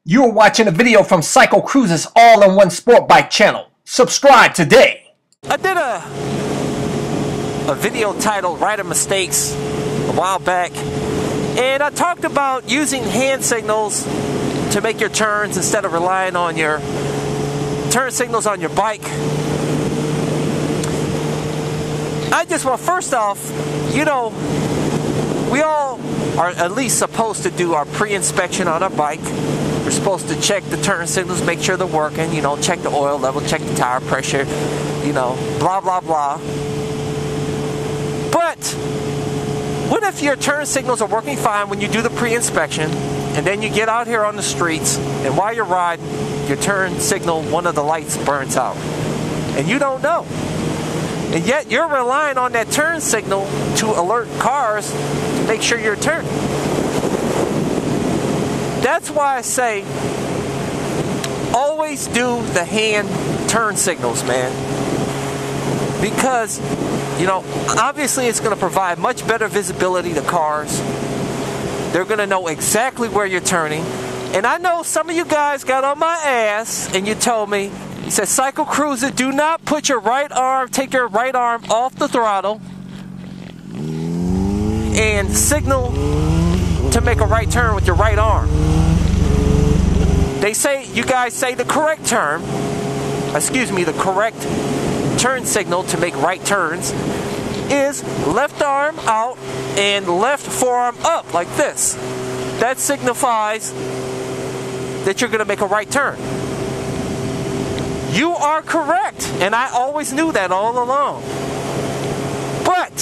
You are watching a video from CycleCruza's All-in-One Sport Bike channel. Subscribe today. I did a video titled Rider Mistakes a while back, and I talked about using hand signals to make your turns instead of relying on your turn signals on your bike. Well, first off, you know, we all are at least supposed to do our pre-inspection on our bike. We're supposed to check the turn signals, make sure they're working, you know, check the oil level, check the tire pressure, you know, blah, blah, blah. But what if your turn signals are working fine when you do the pre-inspection, and then you get out here on the streets, and while you're riding, your turn signal, one of the lights burns out, and you don't know. And yet you're relying on that turn signal to alert cars to make sure you're turning. That's why I say always do the hand turn signals, man. Because, you know, obviously it's going to provide much better visibility to cars. They're going to know exactly where you're turning. And I know some of you guys got on my ass and you told me, you said, CycleCruza, do not put your right arm, take your right arm off the throttle and signal to make a right turn with your right arm. They say, you guys say the correct term, the correct turn signal to make right turns is left arm out and left forearm up, like this. That signifies that you're going to make a right turn. You are correct, and I always knew that all along. But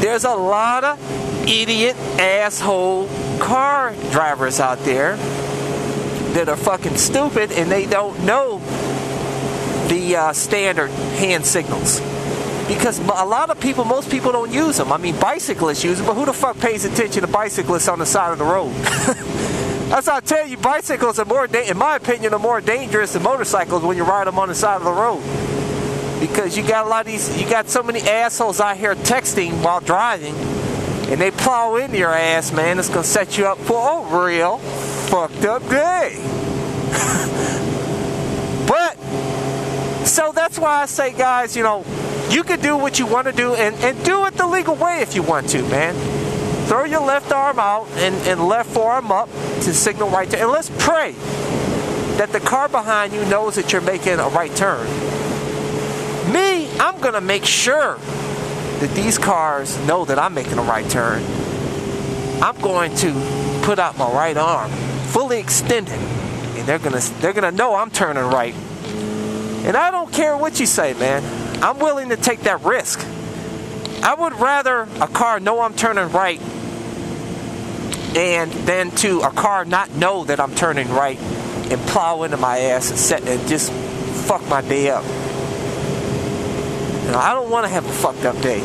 there's a lot of idiot, asshole car drivers out there that are fucking stupid, and they don't know the standard hand signals. Because a lot of people, most people don't use them. I mean, bicyclists use them, but who the fuck pays attention to bicyclists on the side of the road? That's how I tell you, bicycles are more, in my opinion, are more dangerous than motorcycles when you ride them on the side of the road. Because you got a lot of these, you got so many assholes out here texting while driving, and they plow into your ass, man. It's gonna set you up for a real fucked up day. But, so that's why I say, guys, you know, you can do what you want to do, and do it the legal way if you want to, man. Throw your left arm out and left forearm up to signal right turn. And let's pray that the car behind you knows that you're making a right turn. Me, I'm going to make sure that these cars know that I'm making a right turn. I'm going to put out my right arm, fully extended, and they're gonna know I'm turning right. And I don't care what you say, man. I'm willing to take that risk. I would rather a car know I'm turning right and then to a car not know that I'm turning right and plow into my ass and just fuck my day up. You know, I don't want to have a fucked up day.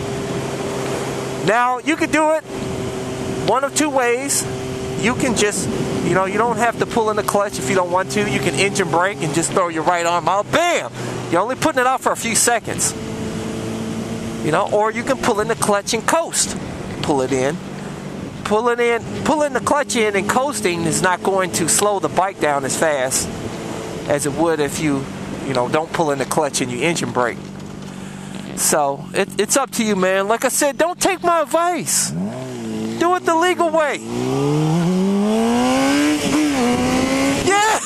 Now, you can do it one of two ways. You can just, you know, you don't have to pull in the clutch if you don't want to. You can engine brake and just throw your right arm out. Bam! You're only putting it out for a few seconds. You know, or you can pull in the clutch and coast. Pull it in. Pulling the clutch in and coasting is not going to slow the bike down as fast as it would if you know, don't pull in the clutch and you engine brake. So, it's up to you, man. Like I said, don't take my advice. Do it the legal way. Yeah!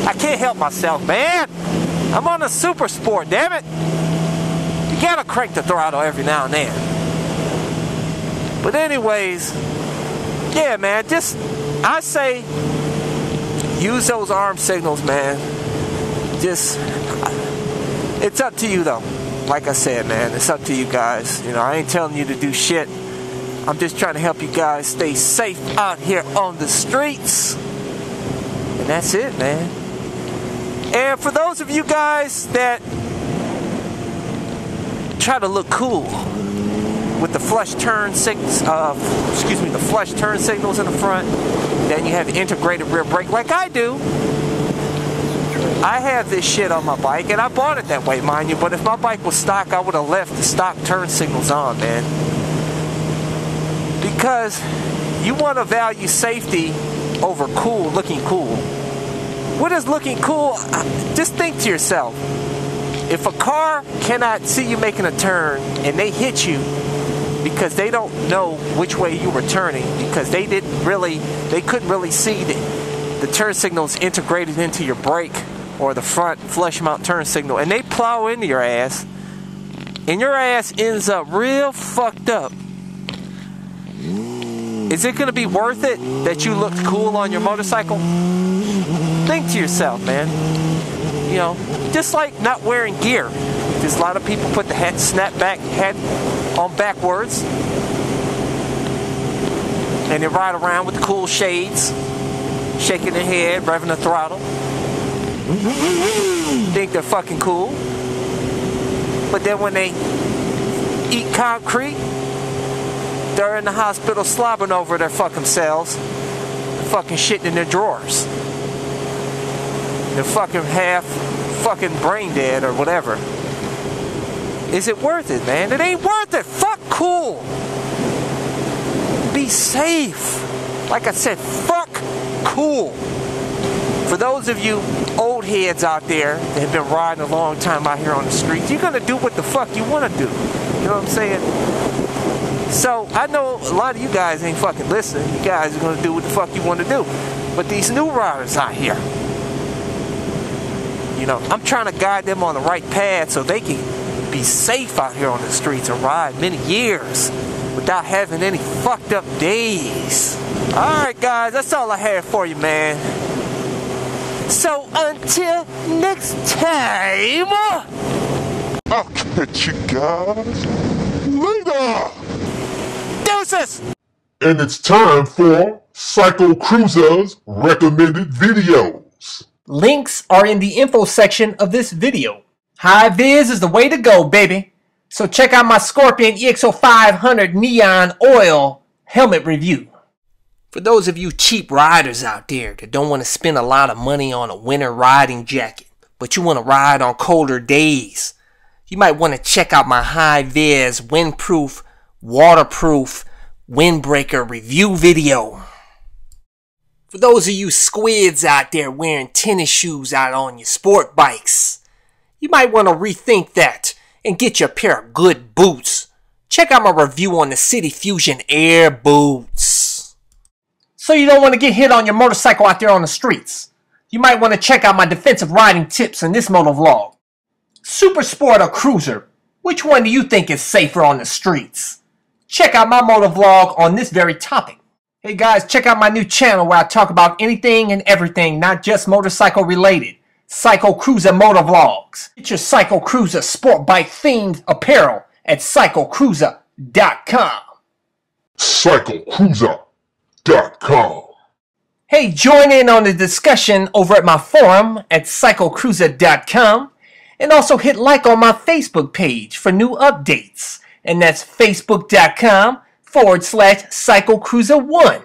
I can't help myself, man. I'm on a Supersport, damn it. You gotta crank the throttle every now and then. But anyways, yeah, man, I say use those arm signals, man. It's up to you, though. Like I said, man, it's up to you guys. You know, I ain't telling you to do shit. I'm just trying to help you guys stay safe out here on the streets. And that's it, man. And for those of you guys that try to look cool with the flush turn signals, the flush turn signals in the front, then you have integrated rear brake like I do. I have this shit on my bike, and I bought it that way, mind you, but if my bike was stock, I would have left the stock turn signals on, man. Because you want to value safety over cool, looking cool. What is looking cool? Just think to yourself, if a car cannot see you making a turn and they hit you because they don't know which way you were turning, because they couldn't really see the turn signals integrated into your brake or the front flush mount turn signal, and they plow into your ass, and your ass ends up real fucked up, is it going to be worth it that you looked cool on your motorcycle? Think to yourself, man. You know, just like not wearing gear. There's a lot of people put the hat on backwards, and they ride around with the cool shades, shaking their head, revving the throttle. Think they're fucking cool. But then when they eat concrete, they're in the hospital slobbering over their fucking selves, fucking shitting in their drawers. They're fucking half fucking brain dead or whatever. Is it worth it, man? It ain't worth it. Fuck cool. Be safe. Like I said, fuck cool. For those of you old heads out there that have been riding a long time out here on the streets, you're gonna do what the fuck you wanna do. You know what I'm saying? So, I know a lot of you guys ain't fucking listening. You guys are gonna do what the fuck you wanna do. But these new riders out here, you know, I'm trying to guide them on the right path so they can be safe out here on the streets and ride many years without having any fucked up days. Alright guys, that's all I have for you, man. So until next time, I'll catch you guys later. Deuces! And it's time for CycleCruza's recommended videos. Links are in the info section of this video. High vis is the way to go, baby. So check out my Scorpion EXO 500 Neon Oil helmet review. For those of you cheap riders out there that don't want to spend a lot of money on a winter riding jacket, but you want to ride on colder days, you might want to check out my high vis windproof, waterproof windbreaker review video. For those of you squids out there wearing tennis shoes out on your sport bikes, you might want to rethink that and get you a pair of good boots. Check out my review on the SIDI Fusion Air boots. So you don't want to get hit on your motorcycle out there on the streets, you might want to check out my defensive riding tips in this motovlog. Supersport or Cruiser, which one do you think is safer on the streets? Check out my motovlog on this very topic. Hey guys, check out my new channel where I talk about anything and everything, not just motorcycle related. CycleCruza Motovlogs. Get your CycleCruza sport bike themed apparel at CycleCruza.com. CycleCruza.com. Hey, join in on the discussion over at my forum at CycleCruza.com, and also hit like on my Facebook page for new updates, and that's Facebook.com/CycleCruza1.